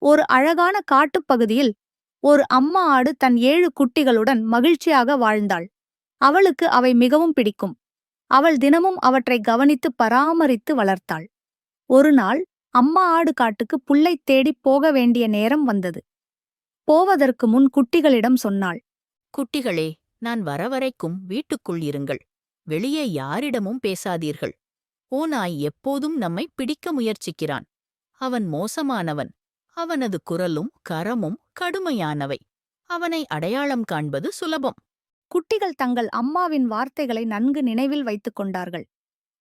ஒரு அழகான காட்டுப்பகுதியில் ஒரு அம்மா ஆடு தன் 7 குட்டிகளுடன் மகிழ்ச்சியாக வாழ்ந்தாள். அவளுக்கு அவை மிகவும் பிடிக்கும். அவள் தினமும் அவற்றை கவனித்து பராமரித்து வளர்த்தாள். ஒரு நாள் அம்மா ஆடு காட்டுக்கு புல்லைத் தேடிப் போக வேண்டிய நேரம் வந்தது. போவதற்கு முன் குட்டிகளிடம் சொன்னாள். குட்டிகளே, நான் வரவரைக்கும் வீட்டுக்குள் இருங்கள். வெளியே யாரிடமும் பேசாதீர்கள். ஓநாய் எப்போதும் நம்மை பிடிக்க முயற்சிக்கிறான். அவன் மோசமானவன். அவனது குரலும் கரமும் கடுமையானவை. அவனை அடையாளம் காண்பது சுலபம். குட்டிகள் தங்கள் அம்மாவின் வார்த்தைகளை நன்கு நினைவில் வைத்துக் கொண்டார்கள்.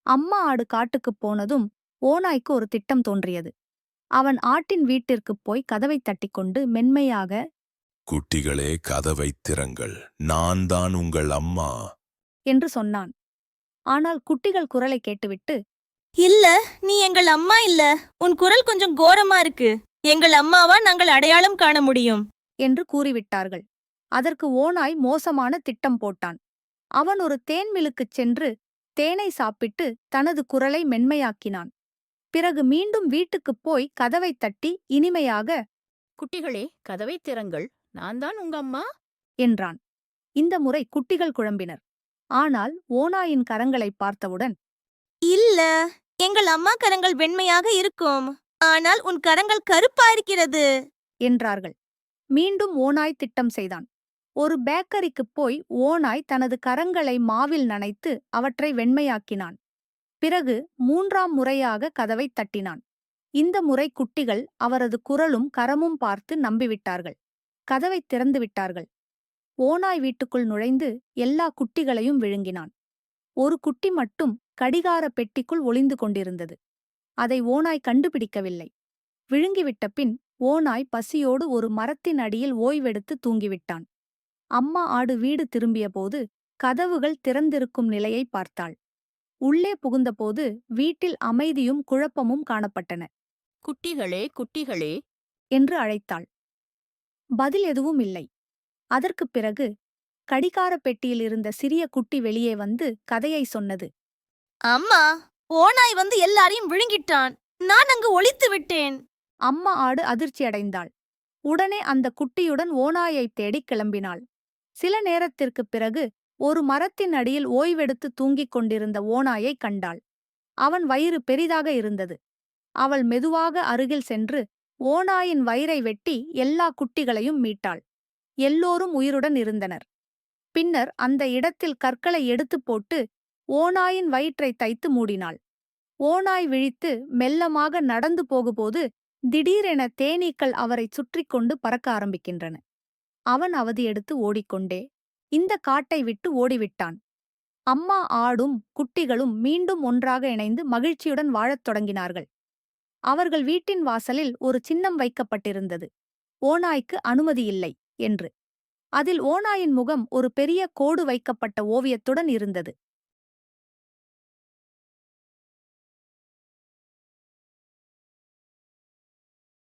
அம்மா ஆடு காட்டுக்குப் போனதும் ஓநாய்க்கு ஒரு திட்டம் தோன்றியது. அவன் ஆட்டின் வீட்டிற்குப் போய் கதவைத் தட்டிக்கொண்டு மென்மையாக, குட்டிகளே, கதவைத் திறங்கள், நான் தான் உங்கள் அம்மா. என்று சொன்னான். ஆனால் குட்டிகள் குரலை கேட்டுவிட்டு, இல்ல, நீ எங்கள் அம்மா இல்ல. உன் குரல் கொஞ்சம் கோரமா இருக்கு. எங்கள் அம்மாவா நாங்கள் அடையாளம் காண முடியும் என்று கூறிவிட்டார்கள். அதற்கு ஓநாய் மோசமான திட்டம் போட்டான். அவன் ஒரு தேன் மில்லுக்குச் சென்று தேனை சாப்பிட்டு தனது குரலை மென்மையாக்கினான். பிறகு மீண்டும் வீட்டுக்குப் போய் கதவைத் தட்டி இனிமையாக, குட்டிகளே, கதவைத் திறங்கள், நான் தான் உங்க அம்மா. என்றான். இந்த முறை குட்டிகள் குழம்பினர். ஆனால் ஓநாயின் கரங்களைப் பார்த்தவுடன், இல்ல, எங்கள் அம்மா கரங்கள் வெண்மையாக இருக்கும். ஆனால் உன் கரங்கள் கருப்பா இருக்கிறது என்றார்கள். மீண்டும் ஓநாய் திட்டம் செய்தான். ஒரு பேக்கரிக்குப் போய் ஓநாய் தனது கரங்களை மாவில் நனைத்து அவற்றை வெண்மையாக்கினான். பிறகு 3ஆம் முறையாக கதவைத் தட்டினான். இந்த முறை குட்டிகள் அவரது குரலும் கரமும் பார்த்து நம்பிவிட்டார்கள். கதவைத் திறந்துவிட்டார்கள். ஓநாய் வீட்டுக்குள் நுழைந்து எல்லா குட்டிகளையும் விழுங்கினான். ஒரு குட்டி மட்டும் கடிகார பெட்டிக்குள் ஒளிந்து கொண்டிருந்தது. அதை ஓநாய் கண்டுபிடிக்கவில்லை. விழுங்கிவிட்ட பின் ஓநாய் பசியோடு ஒரு மரத்தின் அடியில் ஓய்வெடுத்து தூங்கிவிட்டான். அம்மா ஆடு வீடு திரும்பியபோது கதவுகள் திறந்திருக்கும் நிலையை பார்த்தாள். உள்ளே புகுந்தபோது வீட்டில் அமைதியும் குழப்பமும் காணப்பட்டன. குட்டிகளே, குட்டிகளே. என்று அழைத்தாள். பதில் எதுவும் இல்லை. அதற்குப் பிறகு கடிகார பெட்டியில் இருந்த சிறிய குட்டி வெளியே வந்து கதையை சொன்னது. அம்மா, ஓநாய் வந்து எல்லாரையும் விழுங்கிட்டான். நான் அங்கு ஒளித்து விட்டேன். அம்மா ஆடு அதிர்ச்சியடைந்தாள். உடனே அந்த குட்டியுடன் ஓநாயைத் தேடிக் கிளம்பினாள். சில நேரத்திற்குப் பிறகு ஒரு மரத்தின் அடியில் ஓய்வெடுத்து தூங்கிக் கொண்டிருந்த ஓநாயைக் கண்டாள். அவன் வயிறு பெரிதாக இருந்தது. அவள் மெதுவாக அருகில் சென்று ஓநாயின் வயிறை வெட்டி எல்லா குட்டிகளையும் மீட்டாள். எல்லோரும் உயிருடன் இருந்தனர். பின்னர் அந்த இடத்தில் கற்களை எடுத்துப் போட்டு ஓநாயின் வயிற்றைத் தைத்து மூடினாள். ஓநாய் விழித்து மெல்லமாக நடந்து போகும்போது திடீரென தேனீக்கள் அவரைச் சுற்றிக் கொண்டு பறக்க ஆரம்பிக்கின்றன. அவன் அவதியெடுத்து ஓடிக்கொண்டே இந்த காட்டை விட்டு ஓடிவிட்டான். அம்மா ஆடும் குட்டிகளும் மீண்டும் ஒன்றாக இணைந்து மகிழ்ச்சியுடன் வாழத் தொடங்கினார்கள். அவர்கள் வீட்டின் வாசலில் ஒரு சின்னம் வைக்கப்பட்டிருந்தது. ஓநாய்க்கு அனுமதி இல்லை என்று. அதில் ஓநாயின் முகம் ஒரு பெரிய கோடு வைக்கப்பட்ட ஓவியத்துடன் இருந்தது.